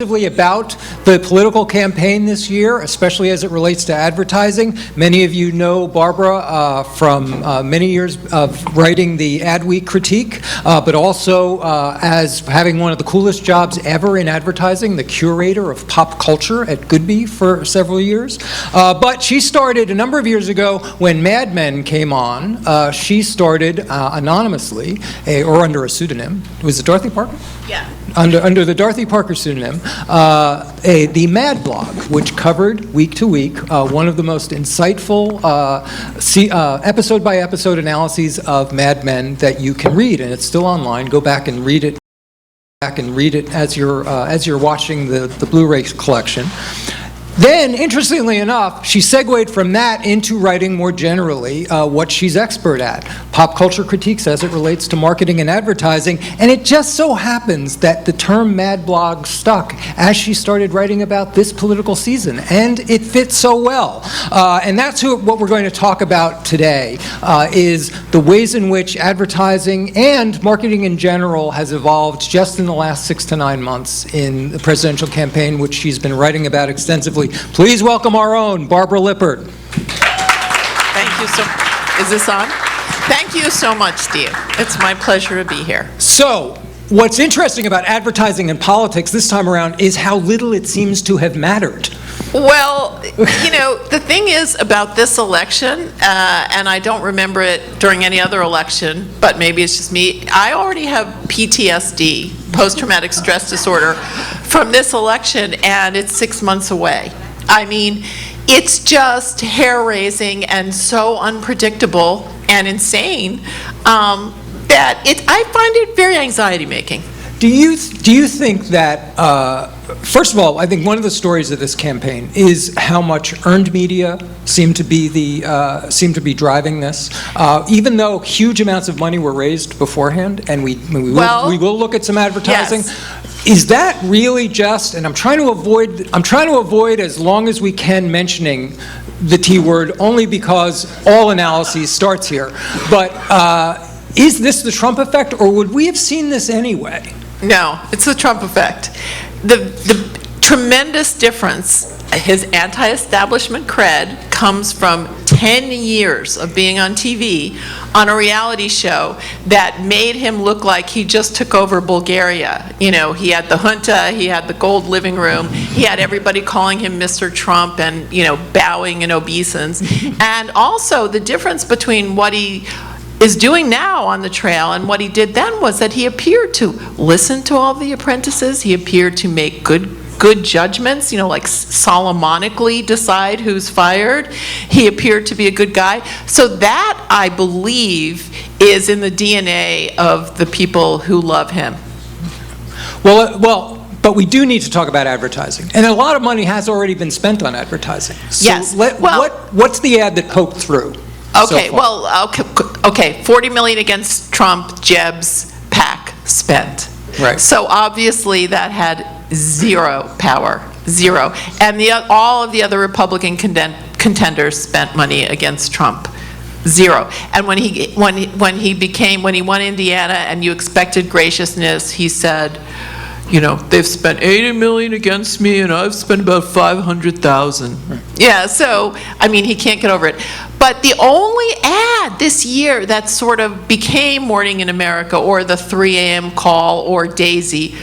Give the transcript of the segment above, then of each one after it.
About the political campaign this year, especially as it relates to advertising. Many of you know Barbara from many years of writing the Ad Week critique, but also as having one of the coolest jobs ever in advertising, the curator of pop culture at Goodby for several years. But she started a number of years ago when Mad Men came on. She started anonymously, or under a pseudonym. Was it Dorothy Parker? Yeah. Under the Dorothy Parker pseudonym, the Mad Blog, which covered week to week one of the most insightful episode-by-episode analyses of Mad Men that you can read, and it's still online. Go back and read it. As you're watching the Blu-ray collection. Then, interestingly enough, she segued from that into writing more generally what she's expert at, pop culture critiques as it relates to marketing and advertising, and it just so happens that the term Mad Blog stuck as she started writing about this political season, and it fits so well. And that's what we're going to talk about today, is the ways in which advertising and marketing in general has evolved just in the last 6 to 9 months in the presidential campaign, which she's been writing about extensively. Please welcome our own Barbara Lippert. Thank you so much. Is this on? Thank you so much, Steve. It's my pleasure to be here. So, what's interesting about advertising and politics this time around is how little it seems to have mattered. Well, you know, the thing is about this election, and I don't remember it during any other election, but maybe it's just me, I already have PTSD, post-traumatic stress disorder, from this election, and it's 6 months away. I mean, it's just hair-raising and so unpredictable and insane that I find it very anxiety-making. Do you think that, first of all, I think one of the stories of this campaign is how much earned media seem to be driving this, even though huge amounts of money were raised beforehand, and we will look at some advertising. Yes. Is that really just? And I'm trying to avoid as long as we can mentioning the T word, only because all analysis starts here. But is this the Trump effect, or would we have seen this anyway? No, it's the Trump effect. The tremendous difference, his anti-establishment cred comes from 10 years of being on TV on a reality show that made him look like he just took over Bulgaria. You know, he had the junta, he had the gold living room, he had everybody calling him Mr. Trump and, you know, bowing in obeisance. And also the difference between what he is doing now on the trail and what he did then was that he appeared to listen to all the apprentices, he appeared to make good judgments, you know, like solomonically decide who's fired. He appeared to be a good guy. So that, I believe, is in the DNA of the people who love him. Well, but we do need to talk about advertising. And a lot of money has already been spent on advertising. So yes. What's the ad that poked through? Okay, okay, 40 million against Trump, Jeb's PAC spent. Right. So obviously that had zero power, zero. And all of the other Republican contenders spent money against Trump, zero. And when he won Indiana and you expected graciousness, he said, you know, they've spent 80 million against me and I've spent about 500,000. Right. Yeah, so, I mean, he can't get over it. But the only ad this year that sort of became Morning in America or the 3 a.m. call or Daisy,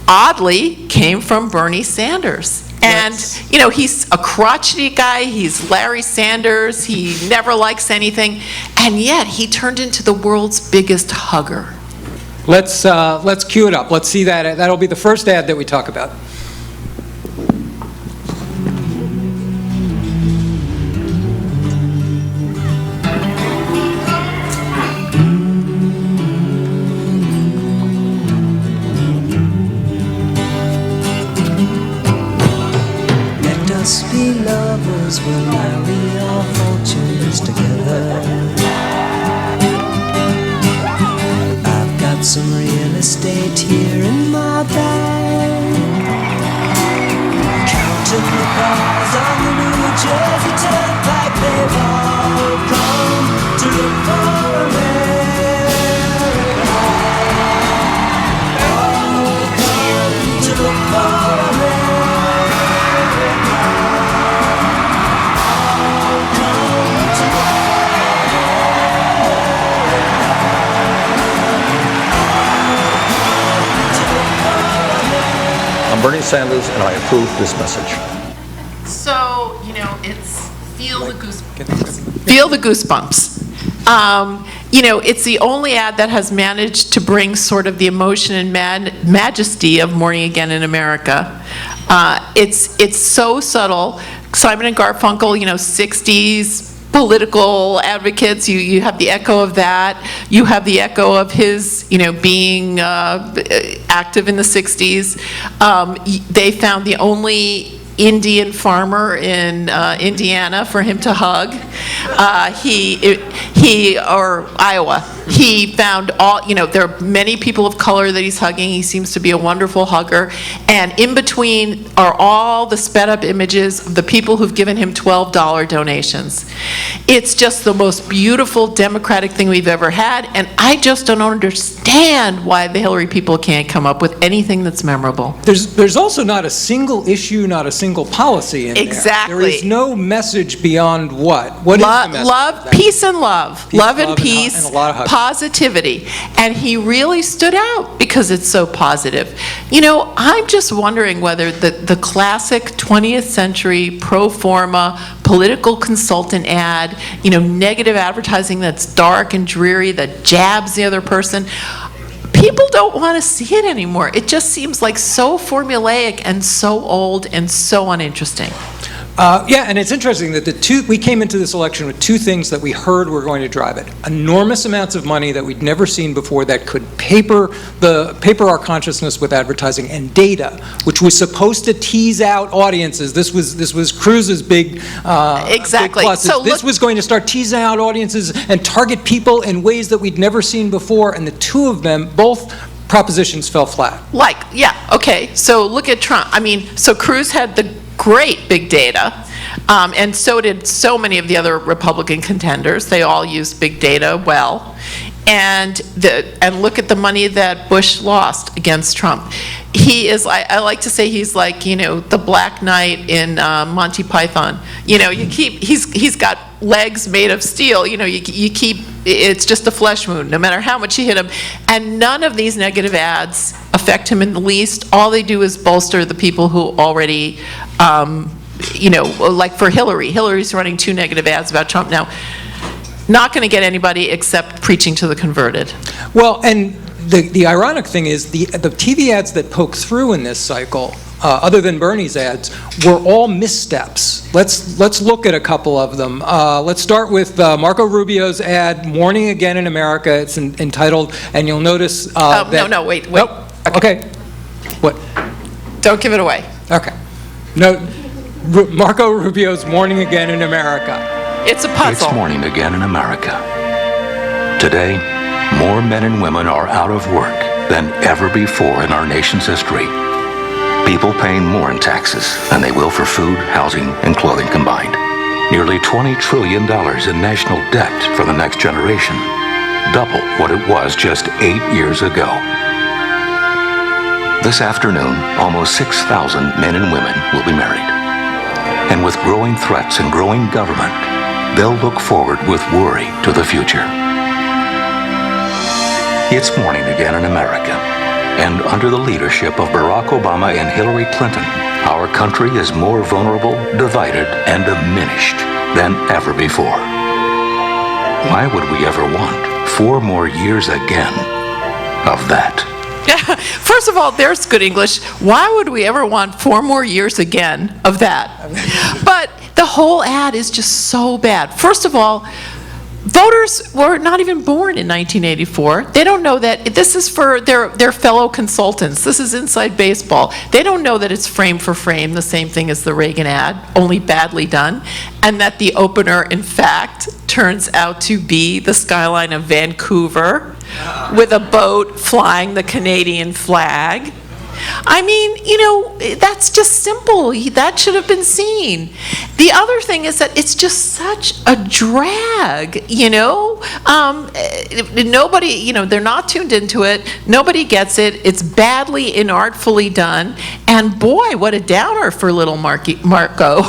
oddly, came from Bernie Sanders. And, you know, he's a crotchety guy, he's Larry Sanders, he never likes anything, and yet he turned into the world's biggest hugger. Let's cue it up. Let's see that. That'll be the first ad that we talk about. Let us be lovers, we'll marry our fortunes together. Some real estate here in my bag. Counting the cars on the New Jersey Turnpike, they've all come to look for America. All come to look for am Bernie Sanders, and I approve this message. So, it's feel the goosebumps. It's the only ad that has managed to bring sort of the emotion and majesty of Morning Again in America. It's so subtle. Simon and Garfunkel, 60s political advocates, you have the echo of that. You have the echo of his, being active in the 60s. They found the only Indian farmer in Indiana for him to hug. Or Iowa. He found there are many people of color that he's hugging. He seems to be a wonderful hugger. And in between are all the sped up images of the people who've given him $12 donations. It's just the most beautiful democratic thing we've ever had. And I just don't understand why the Hillary people can't come up with anything that's memorable. There's also not a single issue, not a single policy in Exactly. there. There is no message beyond what? What is the message? Love, peace and love. Love and peace, and a lot of hugs. positivity. And he really stood out because it's so positive. I'm just wondering whether the classic 20th century pro forma political consultant ad, negative advertising that's dark and dreary, that jabs the other person, people don't want to see it anymore. It just seems like so formulaic and so old and so uninteresting. Yeah, and it's interesting that we came into this election with two things that we heard were going to drive it. Enormous amounts of money that we'd never seen before that could paper our consciousness with advertising, and data, which was supposed to tease out audiences. This was Cruz's big Exactly. big plus. So this was going to start teasing out audiences and target people in ways that we'd never seen before, and the two of them, both propositions, fell flat. Okay, so look at Trump. So Cruz had the great big data, and so did so many of the other Republican contenders. They all used big data well. And look at the money that Bush lost against Trump. He is, I like to say he's like, the Black Knight in Monty Python. He's got legs made of steel. It's just a flesh wound, no matter how much you hit him. And none of these negative ads affect him in the least. All they do is bolster the people who already, like for Hillary. Hillary's running 2 negative ads about Trump now. Not going to get anybody except preaching to the converted. Well, and the ironic thing is the TV ads that poke through in this cycle, other than Bernie's ads, were all missteps. Let's look at a couple of them. Let's start with Marco Rubio's ad, Morning Again in America. It's entitled, and you'll notice that... No, wait. Oh, okay. What? Don't give it away. Okay. No, Marco Rubio's Morning Again in America. It's a puzzle. It's Morning Again in America. Today, more men and women are out of work than ever before in our nation's history. People paying more in taxes than they will for food, housing, and clothing combined. Nearly $20 trillion in national debt for the next generation, double what it was just 8 years ago. This afternoon, almost 6,000 men and women will be married. And with growing threats and growing government, they'll look forward with worry to the future. It's Morning Again in America. And under the leadership of Barack Obama and Hillary Clinton, our country is more vulnerable, divided, and diminished than ever before. Why would we ever want 4 more years again of that? First of all, there's good English. Why would we ever want 4 more years again of that? But the whole ad is just so bad. First of all, voters were not even born in 1984. They don't know that this is for their fellow consultants. This is inside baseball. They don't know that it's frame for frame, the same thing as the Reagan ad, only badly done, and that the opener, in fact, turns out to be the skyline of Vancouver with a boat flying the Canadian flag. That's just simple. That should have been seen. The other thing is that it's just such a drag, Nobody, they're not tuned into it. Nobody gets it. It's badly, inartfully done. And boy, what a downer for little Marco.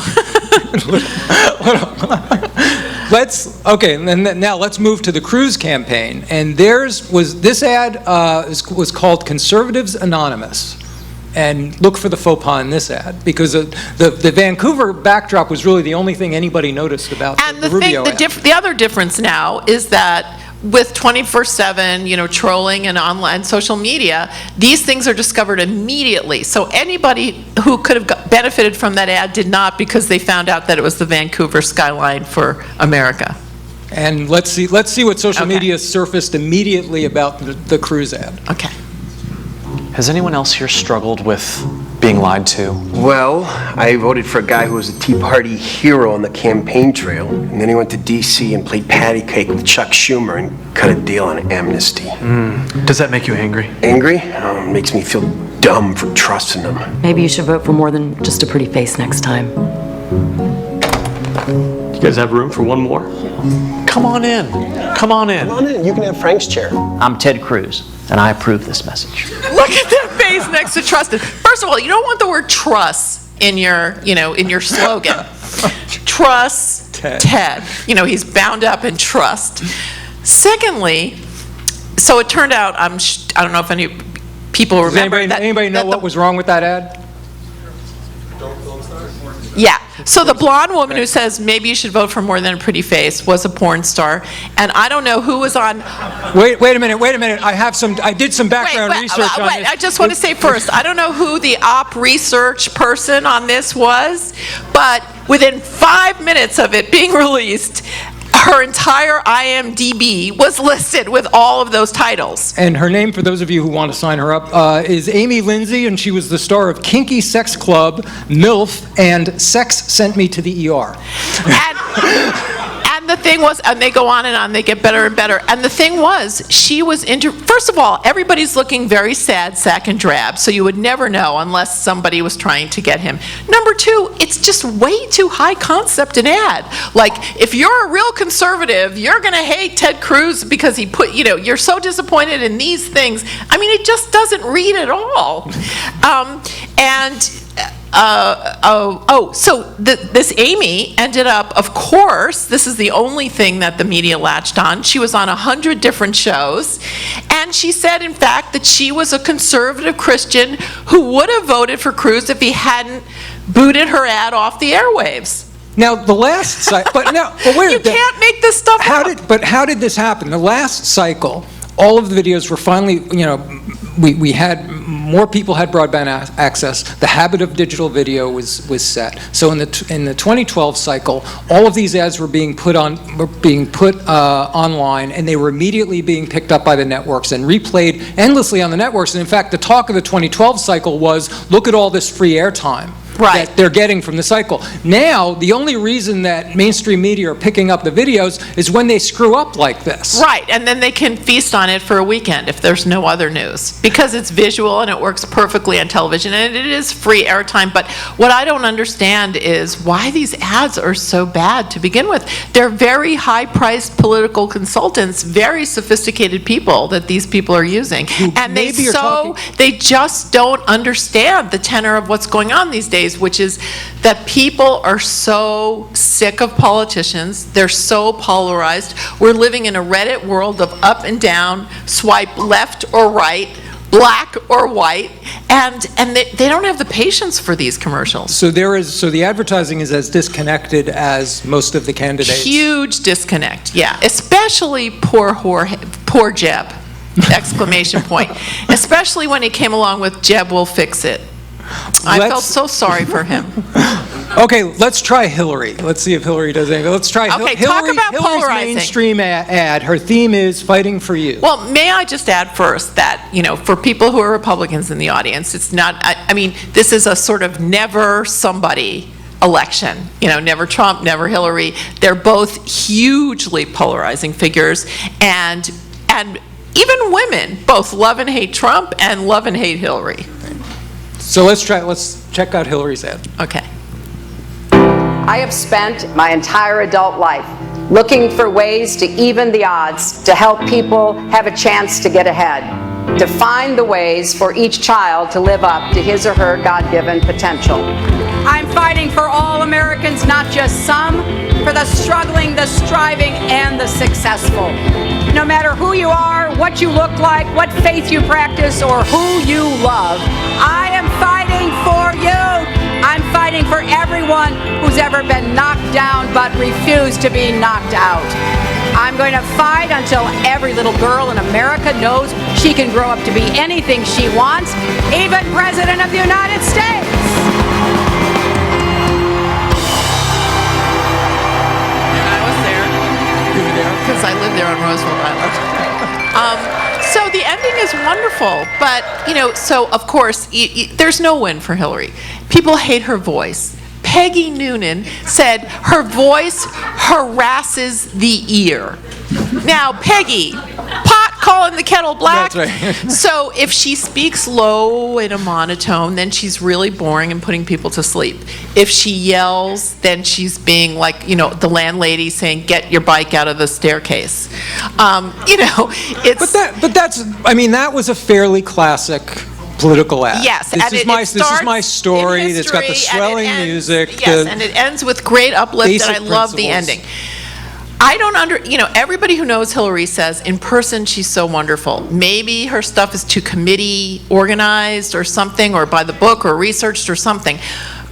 Now let's move to the Cruz campaign. And this ad was called Conservatives Anonymous. and look for the faux pas in this ad, because the Vancouver backdrop was really the only thing anybody noticed about And the Rubio ad. the other difference now is that with 24/7, trolling and online social media, these things are discovered immediately. So anybody who could have benefited from that ad did not, because they found out that it was the Vancouver skyline for America. And let's see what social Okay. media surfaced immediately about the cruise ad. Okay. Has anyone else here struggled with being lied to? Well, I voted for a guy who was a Tea Party hero on the campaign trail, and then he went to D.C. and played patty cake with Chuck Schumer and cut a deal on amnesty. Does that make you angry? Angry? Oh, it makes me feel dumb for trusting him. Maybe you should vote for more than just a pretty face next time. You guys have room for one more? Come on in. Come on in. Come on in, you can have Frank's chair. I'm Ted Cruz, and I approve this message. Look at that face next to trusted. First of all, you don't want the word trust in your, in your slogan. Trust Ted. He's bound up in trust. Secondly, so it turned out, I don't know if any people Does remember anybody know what was wrong with that ad? Yeah. So the blonde woman who says maybe you should vote for more than a pretty face was a porn star, and I don't know who was on. Wait a minute. I did some background research on this. I just want to say first, I don't know who the op research person on this was, but within 5 minutes of it being released, her entire IMDb was listed with all of those titles. And her name, for those of you who want to sign her up, is Amy Lindsay, and she was the star of Kinky Sex Club, MILF, and Sex Sent Me to the ER. And the thing was, and they go on, they get better and better. And the thing was, she was first of all, everybody's looking very sad, sack and drab, so you would never know unless somebody was trying to get him. Number two, it's just way too high concept an ad. Like, if you're a real conservative, you're going to hate Ted Cruz because he put, you're so disappointed in these things. I mean, it just doesn't read at all. So this Amy ended up, of course, this is the only thing that the media latched on. She was on 100 different shows, and she said, in fact, that she was a conservative Christian who would have voted for Cruz if he hadn't booted her ad off the airwaves. Now, the last cycle, but wait. You can't make this stuff up. How did this happen? The last cycle, all of the videos were finally, we had more people had broadband access. The habit of digital video was set. So in the 2012 cycle, all of these ads were being put online, and they were immediately being picked up by the networks and replayed endlessly on the networks. And in fact, the talk of the 2012 cycle was, look at all this free airtime that they're getting from the cycle. Now, the only reason that mainstream media are picking up the videos is when they screw up like this. Right, and then they can feast on it for a weekend if there's no other news, because it's visual and it works perfectly on television, and it is free airtime. But what I don't understand is why these ads are so bad to begin with. They're very high-priced political consultants, very sophisticated people that these people are using, and they just don't understand the tenor of what's going on these days, which is that people are so sick of politicians. They're so polarized. We're living in a Reddit world of up and down, swipe left or right, black or white, and they don't have the patience for these commercials. So the advertising is as disconnected as most of the candidates. Huge disconnect, yeah. Especially poor Jeb, exclamation point. Especially when he came along with Jeb will fix it. I felt so sorry for him. Okay, let's try Hillary. Let's see if Hillary does anything. Let's try Okay, Hillary. talk about Hillary's polarizing. mainstream ad. Her theme is fighting for you. Well, may I just add first that, for people who are Republicans in the audience, it's not, I mean, this is a sort of never somebody election. Never Trump, never Hillary. They're both hugely polarizing figures, and even women both love and hate Trump and love and hate Hillary. So let's check out Hillary's ad. Okay. I have spent my entire adult life looking for ways to even the odds, to help people have a chance to get ahead, to find the ways for each child to live up to his or her God-given potential. I'm fighting for all Americans, not just some, for the struggling, the striving, and the successful. No matter who you are, what you look like, what faith you practice, or who you love, I am fighting ever been knocked down but refused to be knocked out. I'm going to fight until every little girl in America knows she can grow up to be anything she wants, even President of the United States. And I was there. You were there? Because I lived there on Roosevelt Island. So the ending is wonderful, but, so of course, there's no win for Hillary. People hate her voice. Peggy Noonan said her voice harasses the ear. Now, Peggy, pot calling the kettle black. That's right. So if she speaks low in a monotone, then she's really boring and putting people to sleep. If she yells, then she's being like, the landlady saying, "Get your bike out of the staircase." It's. That was a fairly classic political ad. Yes, this is my story. in It's got the history, swelling and it ends- music. Yes, and it ends with great uplift, and I basic love the principles. ending. I don't everybody who knows Hillary says in person she's so wonderful. Maybe her stuff is too committee organized or something, or by the book or researched or something.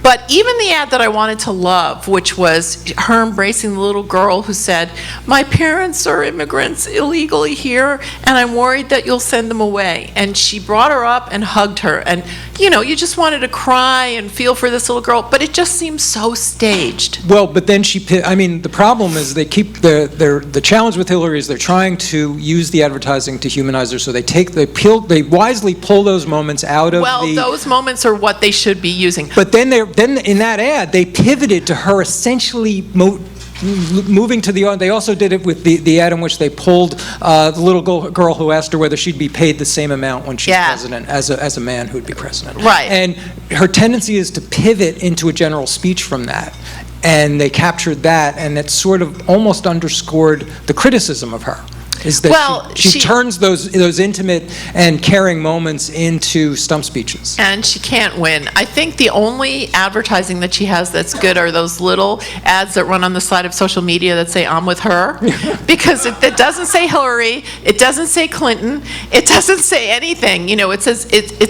But even the ad that I wanted to love, which was her embracing the little girl who said, "My parents are immigrants illegally here, and I'm worried that you'll send them away." And she brought her up and hugged her. And, you just wanted to cry and feel for this little girl, but it just seems so staged. Well, but then the problem is they keep the challenge with Hillary is they're trying to use the advertising to humanize her, so they wisely pull those moments out of Those moments are what they should be using. But then in that ad, they pivoted to her essentially moving to the. They also did it with the ad in which they pulled the little girl who asked her whether she'd be paid the same amount when she's president as a man who'd be president. Right. And her tendency is to pivot into a general speech from that. And they captured that, and it sort of almost underscored the criticism of her. Is that she turns those intimate and caring moments into stump speeches. And she can't win. I think the only advertising that she has that's good are those little ads that run on the side of social media that say, "I'm with her." Because it doesn't say Hillary, it doesn't say Clinton, it doesn't say anything. It's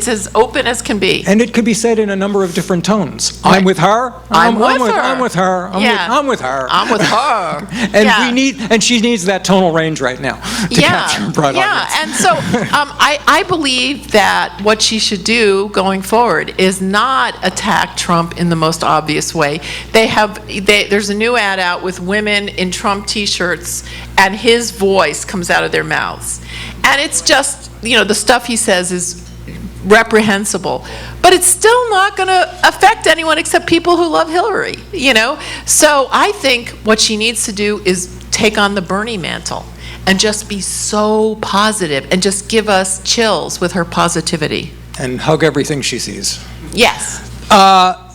as open as can be. And it could be said in a number of different tones. Right. I'm with her. I'm with her. I'm with her. I'm with her. I'm with her. And she needs that tonal range right now to capture a broad audience. And so I believe that what she should do going forward is not attack Trump in the most obvious way. There's a new ad out with women in Trump t-shirts, and his voice comes out of their mouths. And it's just, the stuff he says is reprehensible, but it's still not going to affect anyone except people who love Hillary, So I think what she needs to do is take on the Bernie mantle and just be so positive and just give us chills with her positivity. And hug everything she sees. Yes.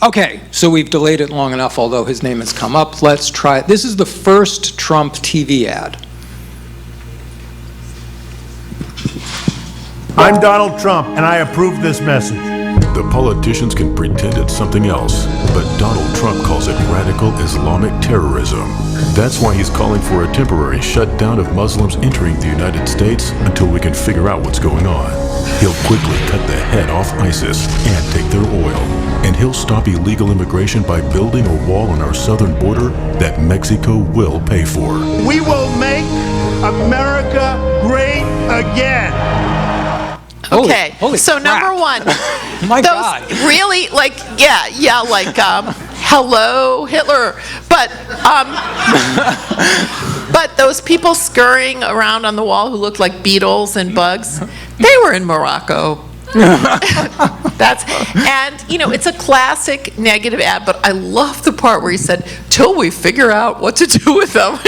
Okay, so we've delayed it long enough, although his name has come up. Let's try it. This is the first Trump TV ad. I'm Donald Trump, and I approve this message. The politicians can pretend it's something else, but Donald Trump calls it radical Islamic terrorism. That's why he's calling for a temporary shutdown of Muslims entering the United States until we can figure out what's going on. He'll quickly cut the head off ISIS and take their oil. And he'll stop illegal immigration by building a wall on our southern border that Mexico will pay for. We will make America great again. Okay, Holy so crap. Number one, My God. really, hello, Hitler, but those people scurrying around on the wall who looked like beetles and bugs, they were in Morocco. It's a classic negative ad, but I love the part where he said, "Till we figure out what to do with them."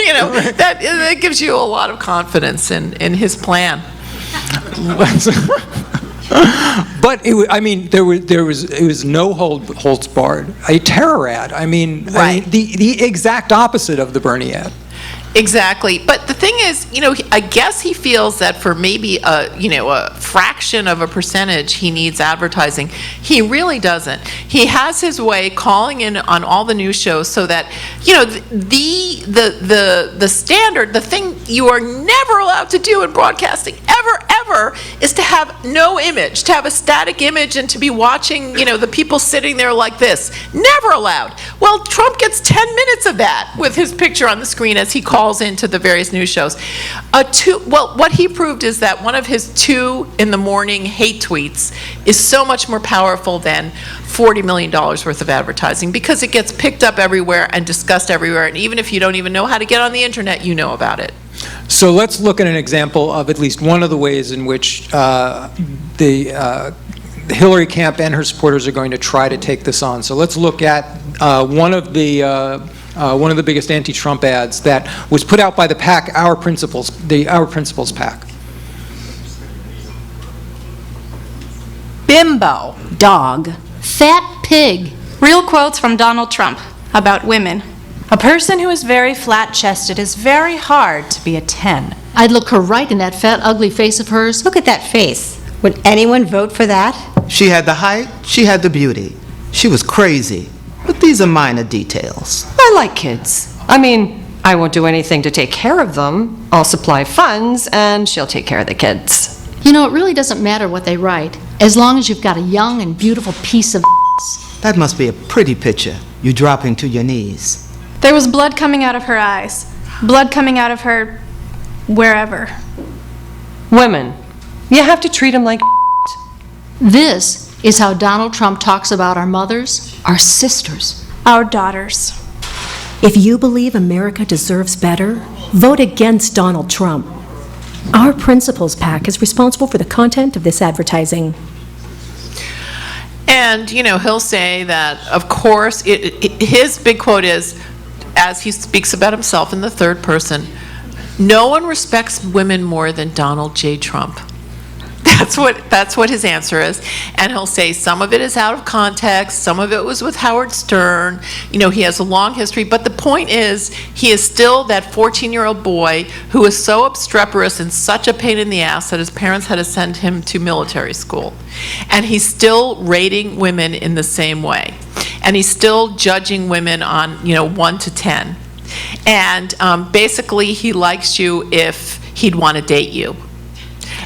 That gives you a lot of confidence in his plan. But it was no holds barred. A terror ad. Right. The exact opposite of the Bernie ad. Exactly. But the thing is, I guess he feels that for maybe a fraction of a percentage he needs advertising. He really doesn't. He has his way calling in on all the news shows so that, the standard, the thing you are never allowed to do in broadcasting, ever, is to have no image, to have a static image and to be watching, the people sitting there like this. Never allowed. Well, Trump gets 10 minutes of that with his picture on the screen as he calls into the various news shows. What he proved is that one of his 2 in the morning hate tweets is so much more powerful than $40 million worth of advertising, because it gets picked up everywhere and discussed everywhere, and even if you don't even know how to get on the internet, you know about it. So let's look at an example of at least one of the ways in which the Hillary camp and her supporters are going to try to take this on. So let's look at one of the biggest anti-Trump ads that was put out by the PAC, Our Principles PAC. Bimbo, dog. Fat pig. Real quotes from Donald Trump about women. A person who is very flat-chested is very hard to be a 10. I'd look her right in that fat, ugly face of hers. Look at that face. Would anyone vote for that? She had the height, she had the beauty. She was crazy. But these are minor details. I like kids. I mean, I won't do anything to take care of them. I'll supply funds, and she'll take care of the kids. You know, it really doesn't matter what they write, as long as you've got a young and beautiful piece of That must be a pretty picture. You dropping to your knees. There was blood coming out of her eyes. Blood coming out of her wherever. Women, you have to treat them like This is how Donald Trump talks about our mothers, our sisters, our daughters. If you believe America deserves better, vote against Donald Trump. Our Principles PAC is responsible for the content of this advertising. And, you know, he'll say that, of course, his big quote is, as he speaks about himself in the third person, no one respects women more than Donald J. Trump. That's what his answer is. And he'll say some of it is out of context, some of it was with Howard Stern. You know, he has a long history, but the point is he is still that 14-year-old boy who is so obstreperous and such a pain in the ass that his parents had to send him to military school. And he's still rating women in the same way. And he's still judging women on, 1 to 10. And basically he likes you if he'd want to date you.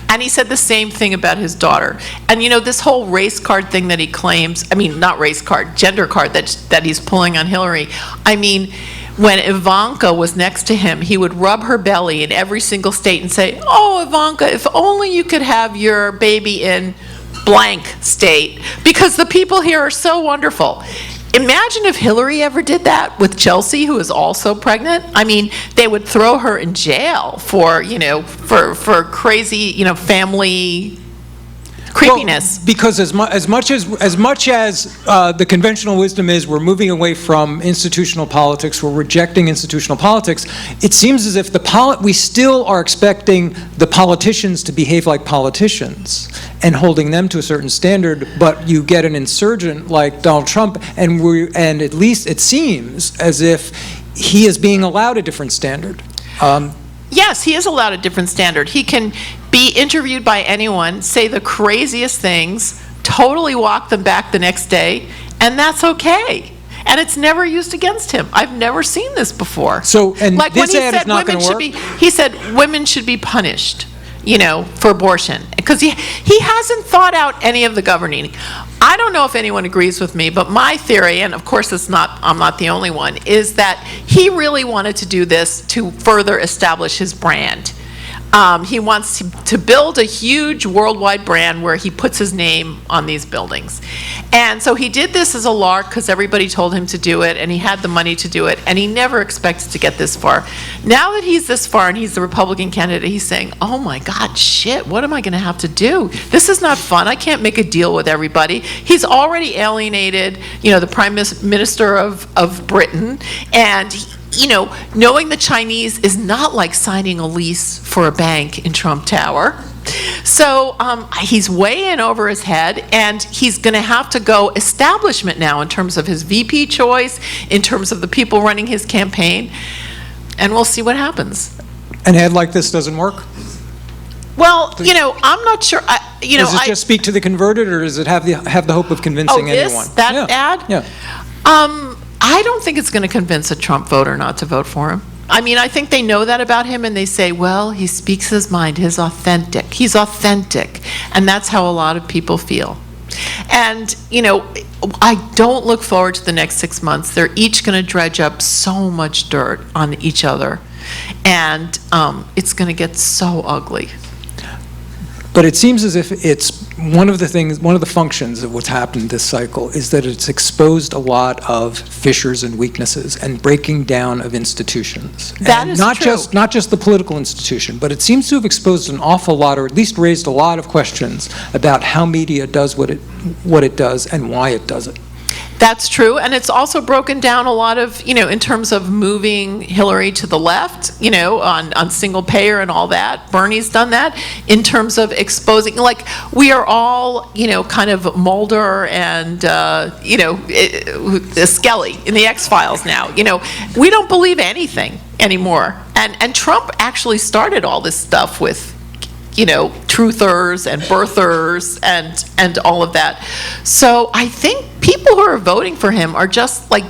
And he said the same thing about his daughter. And this whole race card thing that he claims, not race card, gender card that he's pulling on Hillary. When Ivanka was next to him, he would rub her belly in every single state and say, "Oh, Ivanka, if only you could have your baby in blank state, because the people here are so wonderful." Imagine if Hillary ever did that with Chelsea, who is also pregnant. They would throw her in jail for crazy, family creepiness. Well, because as much as the conventional wisdom is we're moving away from institutional politics, we're rejecting institutional politics, it seems as if we still are expecting the politicians to behave like politicians and holding them to a certain standard, but you get an insurgent like Donald Trump, and at least it seems as if he is being allowed a different standard. Yes, he is allowed a different standard. He can be interviewed by anyone, say the craziest things, totally walk them back the next day, and that's okay. And it's never used against him. I've never seen this before. So, and like this when he ad said is not going to work? he said women should be punished, for abortion. Because he hasn't thought out any of the governing. I don't know if anyone agrees with me, but my theory, and of course I'm not the only one, is that he really wanted to do this to further establish his brand. He wants to build a huge worldwide brand where he puts his name on these buildings. And so he did this as a lark because everybody told him to do it, and he had the money to do it, and he never expected to get this far. Now that he's this far and he's the Republican candidate, he's saying, oh my God, shit, what am I going to have to do? This is not fun. I can't make a deal with everybody. He's already alienated, the Prime Minister of Britain, and knowing the Chinese is not like signing a lease for a bank in Trump Tower. So he's way in over his head, and he's going to have to go establishment now in terms of his VP choice, in terms of the people running his campaign, and we'll see what happens. An ad like this doesn't work? Well, I'm not sure. Does it just speak to the converted, or does it have the hope of convincing anyone? That ad? Yeah. I don't think it's going to convince a Trump voter not to vote for him. I think they know that about him, and they say, well, he speaks his mind, he's authentic. And that's how a lot of people feel. And, I don't look forward to the next 6 months. They're each going to dredge up so much dirt on each other, and it's going to get so ugly. But it seems as if it's one of the functions of what's happened this cycle is that it's exposed a lot of fissures and weaknesses and breaking down of institutions. That is true. Not just the political institution, but it seems to have exposed an awful lot, or at least raised a lot of questions about how media does what it does and why it does it. That's true, and it's also broken down a lot of, in terms of moving Hillary to the left, on single payer and all that. Bernie's done that in terms of exposing, like, we are all, kind of Mulder and, Skelly in the X-Files now. We don't believe anything anymore. And Trump actually started all this stuff with, truthers and birthers and all of that. So I think people who are voting for him are just like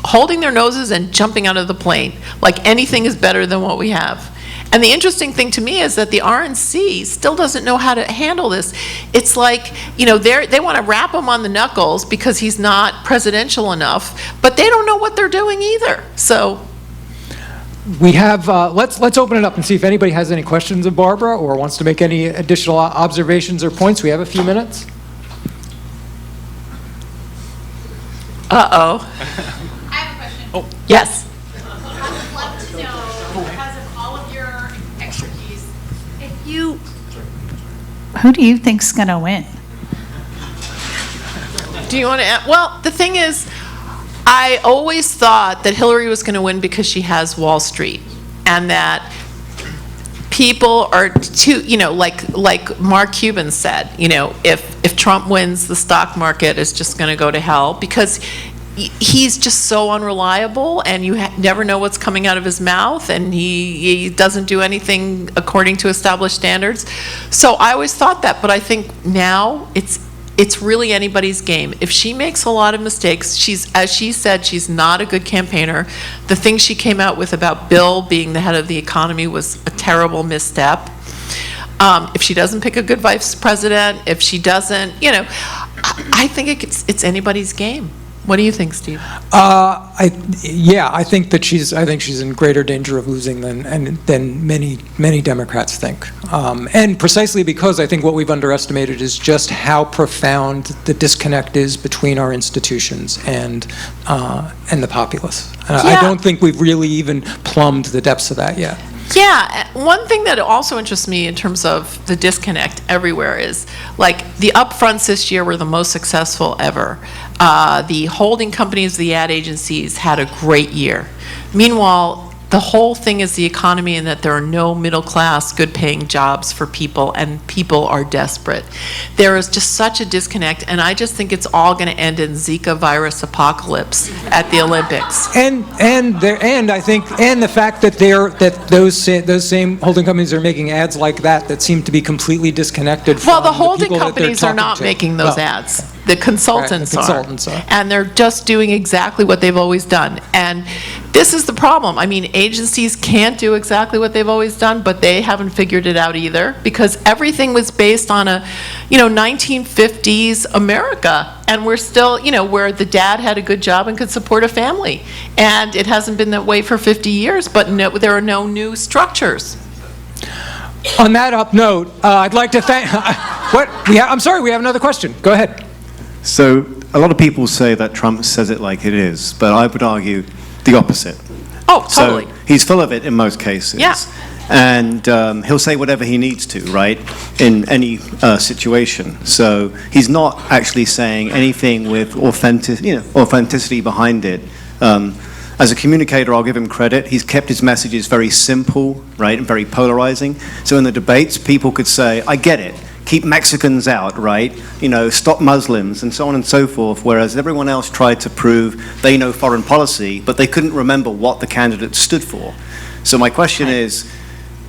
holding their noses and jumping out of the plane, like anything is better than what we have. And the interesting thing to me is that the RNC still doesn't know how to handle this. It's like, they want to rap him on the knuckles because he's not presidential enough, but they don't know what they're doing either. So we have, let's open it up and see if anybody has any questions of Barbara or wants to make any additional observations or points. We have a few minutes. Uh-oh. I have a question. Oh, yes. I would love to know, because of all of your expertise, who do you think's going to win? Do you want to? Well, the thing is, I always thought that Hillary was going to win because she has Wall Street, and that people are too, like Mark Cuban said, if Trump wins, the stock market is just going to go to hell because he's just so unreliable, and you never know what's coming out of his mouth, and he doesn't do anything according to established standards. So I always thought that, but I think now it's really anybody's game. If she makes a lot of mistakes, as she said, she's not a good campaigner. The thing she came out with about Bill being the head of the economy was a terrible misstep. If she doesn't pick a good vice president, if she doesn't, I think it's anybody's game. What do you think, Steve? I think she's in greater danger of losing than many Democrats think, and precisely because I think what we've underestimated is just how profound the disconnect is between our institutions and the populace. I don't think we've really even plumbed the depths of that yet. Yeah, one thing that also interests me in terms of the disconnect everywhere is, like, the upfronts this year were the most successful ever. The holding companies, the ad agencies had a great year. Meanwhile, the whole thing is the economy, and that there are no middle-class, good-paying jobs for people, and people are desperate. There is just such a disconnect, and I just think it's all going to end in Zika virus apocalypse at the Olympics. And I think the fact that those same holding companies are making ads like that seem to be completely disconnected from Well, the the holding people that they're companies are talking not to. making those ads. The consultants, Right, the consultants are. And they're just doing exactly what they've always done. And this is the problem. I mean, agencies can't do exactly what they've always done, but they haven't figured it out either, because everything was based on a, 1950s America. And we're still, where the dad had a good job and could support a family. And it hasn't been that way for 50 years, but there are no new structures. On that up note, I'd like to thank. I'm sorry, we have another question. Go ahead. So a lot of people say that Trump says it like it is, but I would argue the opposite. Oh, totally. So he's full of it in most cases. Yeah. And he'll say whatever he needs to, right, in any situation. So he's not actually saying anything with authenticity behind it. As a communicator, I'll give him credit. He's kept his messages very simple, right, and very polarizing. So in the debates, people could say, I get it. Keep Mexicans out, right? Stop Muslims, and so on and so forth, whereas everyone else tried to prove they know foreign policy, but they couldn't remember what the candidate stood for. So my question is,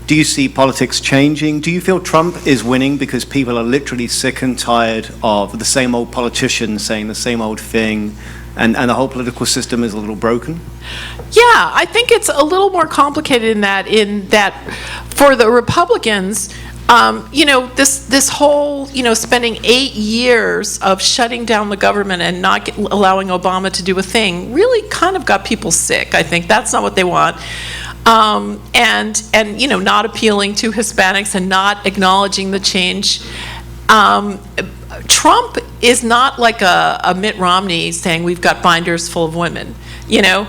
do you see politics changing? Do you feel Trump is winning because people are literally sick and tired of the same old politicians saying the same old thing, and the whole political system is a little broken? Yeah, I think it's a little more complicated in that for the Republicans, this whole, spending 8 years of shutting down the government and not allowing Obama to do a thing really kind of got people sick, I think. That's not what they want. And not appealing to Hispanics and not acknowledging the change. Trump is not like a Mitt Romney saying we've got binders full of women. There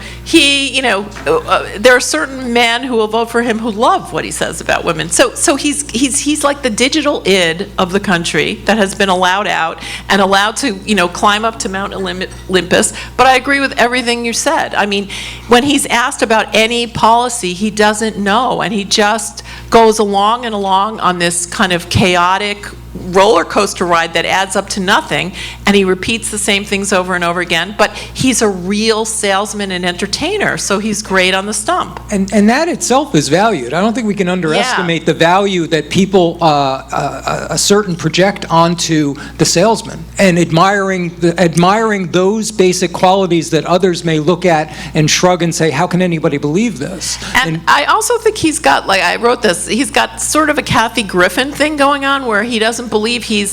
are certain men who will vote for him who love what he says about women. So he's like the digital id of the country that has been allowed out and allowed to, climb up to Mount Olympus. But I agree with everything you said. I mean, when he's asked about any policy, he doesn't know, and he just goes along and along on this kind of chaotic roller coaster ride that adds up to nothing, and he repeats the same things over and over again, but he's a real salesman and entertainer, so he's great on the stump. And that itself is valued. I don't think we can underestimate the value that people assert and project onto the salesman, and admiring those basic qualities that others may look at and shrug and say, how can anybody believe this? And I also think he's got, like I wrote this, he's got sort of a Kathy Griffin thing going on where he doesn't believe he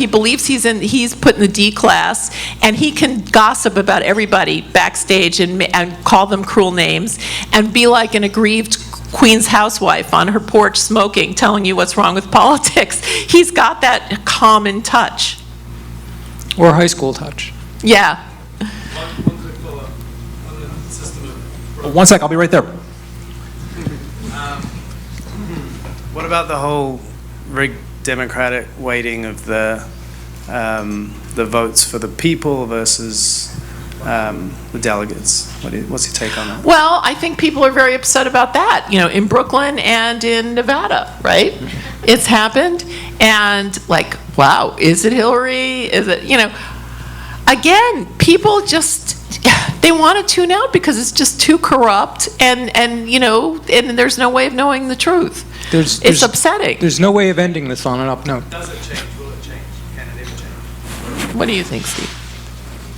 believes he's put in the D class, and he can gossip about everybody backstage and call them cruel names and be like an aggrieved Queen's housewife on her porch smoking, telling you what's wrong with politics. He's got that common touch. Or high school touch. Yeah. One sec, I'll be right there. What about the whole rigged democratic weighting of the votes for the people versus the delegates? What's your take on that? Well, I think people are very upset about that, in Brooklyn and in Nevada, right? It's happened, and like, wow, is it Hillary? Is it, again, people just, they want to tune out because it's just too corrupt, and there's no way of knowing the truth. It's upsetting. There's no way of ending this on an up note. Does it change? Will it change? Can it ever change? What do you think, Steve?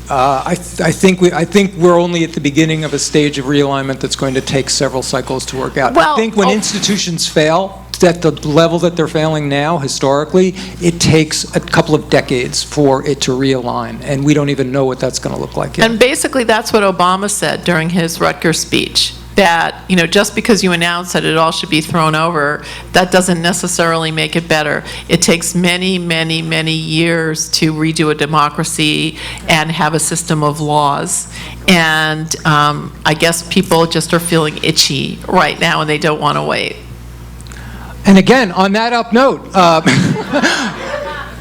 I think we're only at the beginning of a stage of realignment that's going to take several cycles to work out. Well, I think when institutions fail at the level that they're failing now, historically, it takes a couple of decades for it to realign, and we don't even know what that's going to look like yet. And basically, that's what Obama said during his Rutgers speech. That, just because you announce that it all should be thrown over, that doesn't necessarily make it better. It takes many, many, many years to redo a democracy and have a system of laws. And I guess people just are feeling itchy right now and they don't want to wait. And again, on that up note,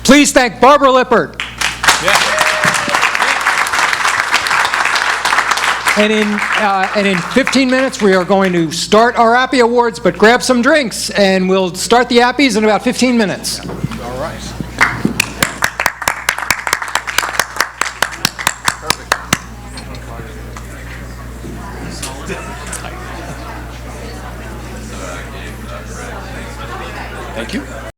please thank Barbara Lippert. And in 15 minutes, we are going to start our Appy Awards, but grab some drinks, and we'll start the Appies in about 15 minutes. All right. Thank you.